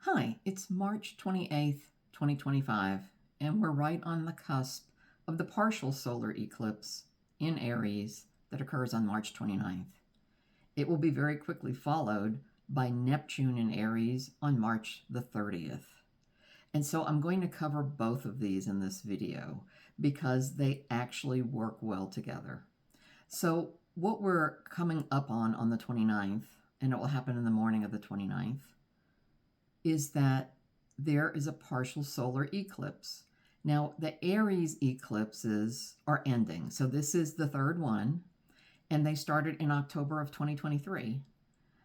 Hi, it's March 28th, 2025, and we're right on the cusp of the partial solar eclipse in Aries that occurs on March 29th. It will be very quickly followed by Neptune in Aries on March the 30th. And so I'm going to cover both of these in this video because they actually work well together. So what we're coming up on the 29th, and it will happen in the morning of the 29th, is that there is a partial solar eclipse. Now, the Aries eclipses are ending. So this is the third one, and they started in October of 2023.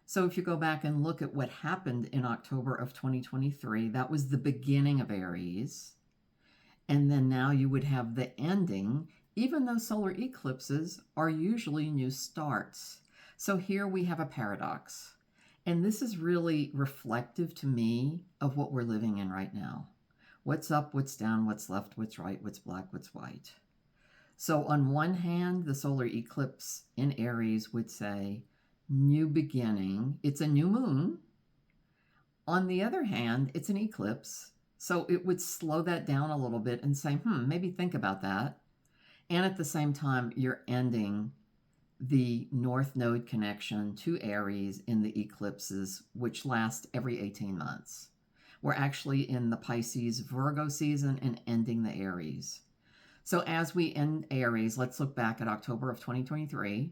So if you go back and look at what happened in October of 2023, that was the beginning of Aries. And then now you would have the ending, even though solar eclipses are usually new starts. So here we have a paradox. And this is really reflective to me of what we're living in right now. What's up, what's down, what's left, what's right, what's black, what's white. So on one hand, the solar eclipse in Aries would say, new beginning. It's a new moon. On the other hand, it's an eclipse. So it would slow that down a little bit and say, maybe think about that. And at the same time, you're ending the North Node connection to Aries in the eclipses, which last every 18 months. We're actually in the Pisces Virgo season and ending the Aries. So as we end Aries, let's look back at October of 2023.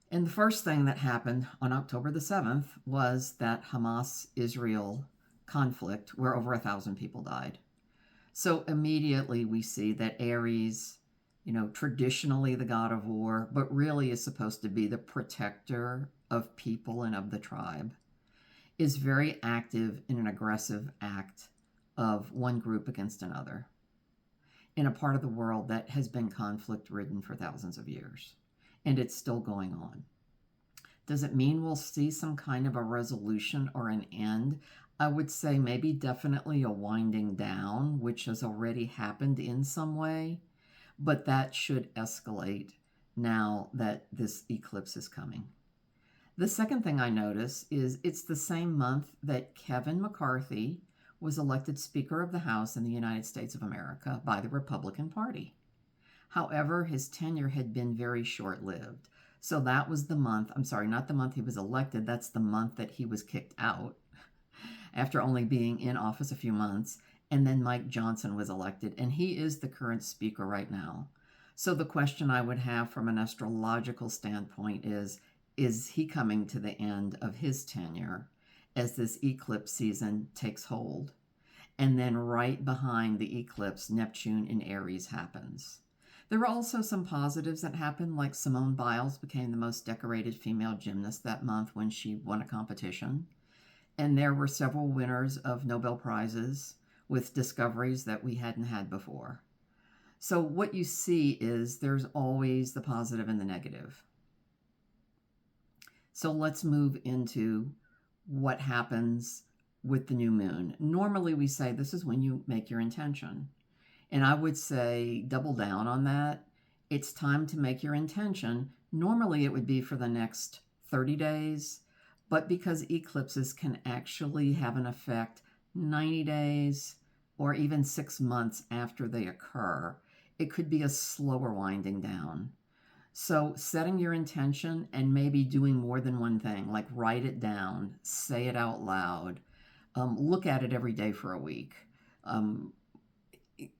And the first thing that happened on October the 7th was that Hamas-Israel conflict where over 1,000 people died. So immediately we see that Aries, traditionally the god of war, but really is supposed to be the protector of people and of the tribe, is very active in an aggressive act of one group against another in a part of the world that has been conflict-ridden for thousands of years. And it's still going on. Does it mean we'll see some kind of a resolution or an end? I would say maybe definitely a winding down, which has already happened in some way. But that should escalate now that this eclipse is coming. The second thing I notice is it's the same month that Kevin McCarthy was elected Speaker of the House in the United States of America by the Republican Party. However, his tenure had been very short-lived. So that was the month, I'm sorry, not the month he was elected, that's the month that he was kicked out after only being in office a few months. And then Mike Johnson was elected, and he is the current speaker right now. So the question I would have from an astrological standpoint is he coming to the end of his tenure as this eclipse season takes hold? And then right behind the eclipse, Neptune in Aries happens. There were also some positives that happened, like Simone Biles became the most decorated female gymnast that month when she won a competition. And there were several winners of Nobel Prizes with discoveries that we hadn't had before. So what you see is there's always the positive and the negative. So let's move into what happens with the new moon. Normally we say this is when you make your intention. And I would say double down on that. It's time to make your intention. Normally it would be for the next 30 days, but because eclipses can actually have an effect 90 days or even 6 months after they occur, it could be a slower winding down. So setting your intention and maybe doing more than one thing, like write it down, say it out loud, look at it every day for a week.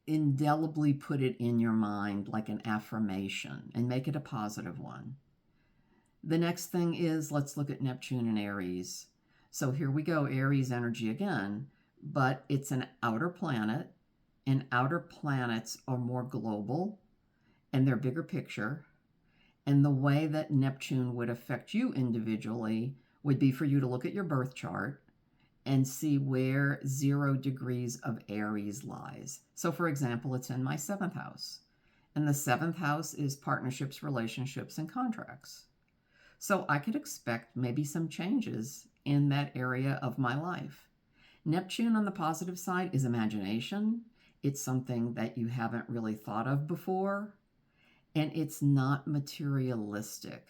Indelibly put it in your mind like an affirmation and make it a positive one. The next thing is, let's look at Neptune and Aries. So here we go, Aries energy again, but it's an outer planet, and outer planets are more global and they're bigger picture. And the way that Neptune would affect you individually would be for you to look at your birth chart and see where 0 degrees of Aries lies. So for example, it's in my 7th house. And the 7th house is partnerships, relationships, and contracts. So I could expect maybe some changes in that area of my life. Neptune on the positive side is imagination. It's something that you haven't really thought of before. And it's not materialistic.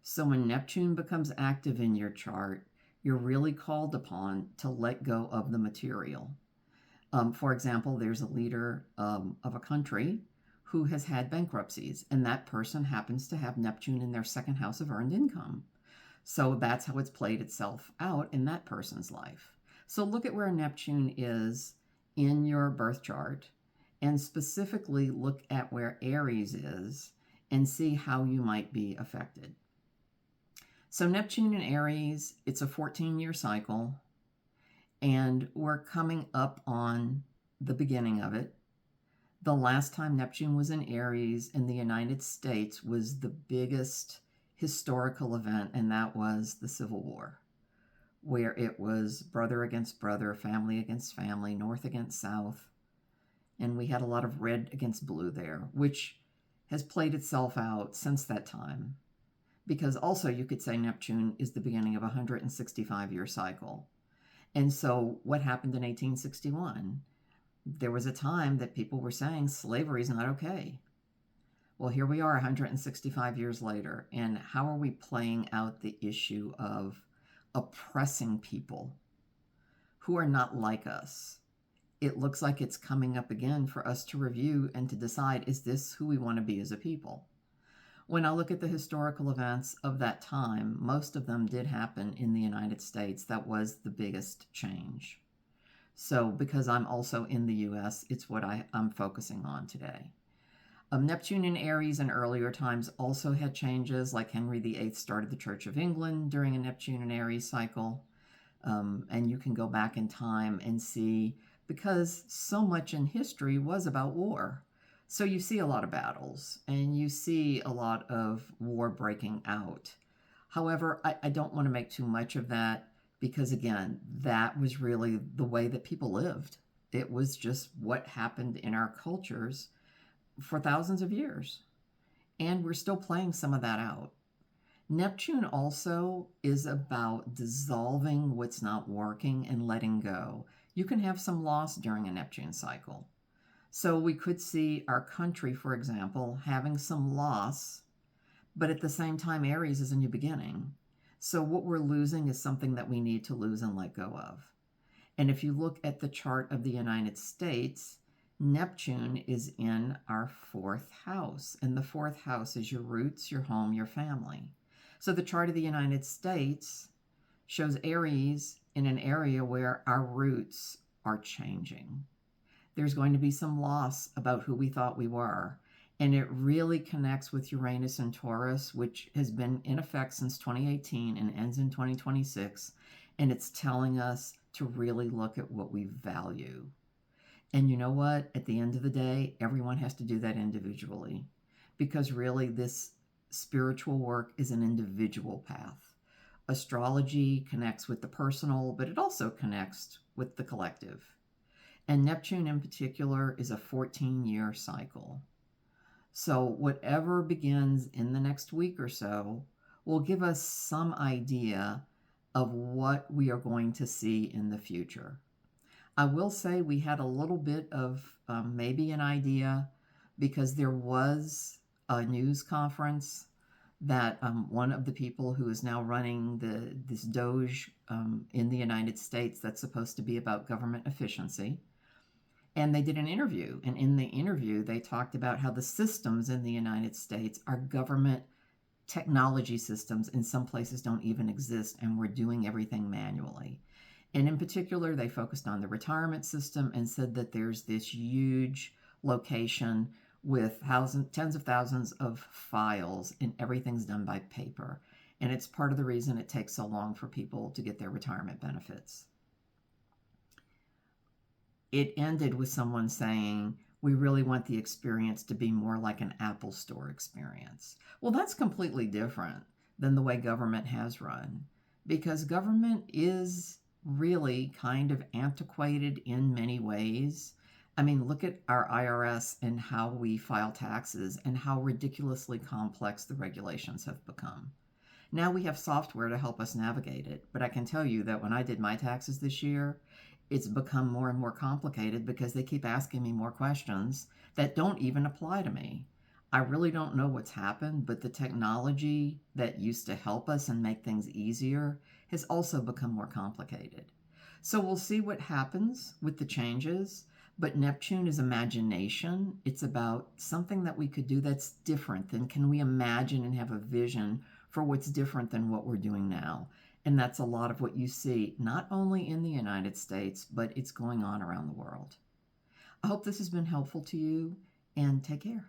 So when Neptune becomes active in your chart, You're really called upon to let go of the material. For example, there's a leader of a country who has had bankruptcies, and that person happens to have Neptune in their second house of earned income. So that's how it's played itself out in that person's life. So look at where Neptune is in your birth chart and specifically look at where Aries is and see how you might be affected. So Neptune in Aries, it's a 14-year cycle, and we're coming up on the beginning of it. The last time Neptune was in Aries in the United States was the biggest historical event, and that was the Civil War, where it was brother against brother, family against family, North against South, and we had a lot of red against blue there, which has played itself out since that time. Because also you could say Neptune is the beginning of a 165-year cycle. And so what happened in 1861? There was a time that people were saying slavery is not okay. Well, here we are 165 years later, and how are we playing out the issue of oppressing people who are not like us? It looks like it's coming up again for us to review and to decide, is this who we want to be as a people? When I look at the historical events of that time, most of them did happen in the United States. That was the biggest change. So because I'm also in the US, it's what I'm focusing on today. Neptune in Aries in earlier times also had changes, like Henry VIII started the Church of England during a Neptune in Aries cycle. And you can go back in time and see, because so much in history was about war. So you see a lot of battles and you see a lot of war breaking out. However, I don't want to make too much of that because, again, that was really the way that people lived. It was just what happened in our cultures for thousands of years. And we're still playing some of that out. Neptune also is about dissolving what's not working and letting go. You can have some loss during a Neptune cycle. So we could see our country, for example, having some loss, but at the same time, Aries is a new beginning. So what we're losing is something that we need to lose and let go of. And if you look at the chart of the United States, Neptune is in our fourth house. And the fourth house is your roots, your home, your family. So the chart of the United States shows Aries in an area where our roots are changing. There's going to be some loss about who we thought we were. And it really connects with Uranus and Taurus, which has been in effect since 2018 and ends in 2026. And it's telling us to really look at what we value. And you know what? At the end of the day, everyone has to do that individually. Because really, this spiritual work is an individual path. Astrology connects with the personal, but it also connects with the collective. And Neptune in particular is a 14-year cycle. So whatever begins in the next week or so will give us some idea of what we are going to see in the future. I will say we had a little bit of maybe an idea because there was a news conference that one of the people who is now running this Doge in the United States that's supposed to be about government efficiency. And they did an interview. And in the interview, they talked about how the systems in the United States are government technology systems. In some places don't even exist, and we're doing everything manually. And in particular, they focused on the retirement system and said that there's this huge location with tens of thousands of files, and everything's done by paper. And it's part of the reason it takes so long for people to get their retirement benefits. It ended with someone saying, we really want the experience to be more like an Apple Store experience. Well, that's completely different than the way government has run, because government is really kind of antiquated in many ways. I mean, look at our IRS and how we file taxes and how ridiculously complex the regulations have become. Now we have software to help us navigate it, but I can tell you that when I did my taxes this year, it's become more and more complicated because they keep asking me more questions that don't even apply to me. I really don't know what's happened, but the technology that used to help us and make things easier has also become more complicated. So we'll see what happens with the changes. But Neptune is imagination. It's about something that we could do that's different than can we imagine and have a vision for what's different than what we're doing now. And that's a lot of what you see, not only in the United States, but it's going on around the world. I hope this has been helpful to you, and take care.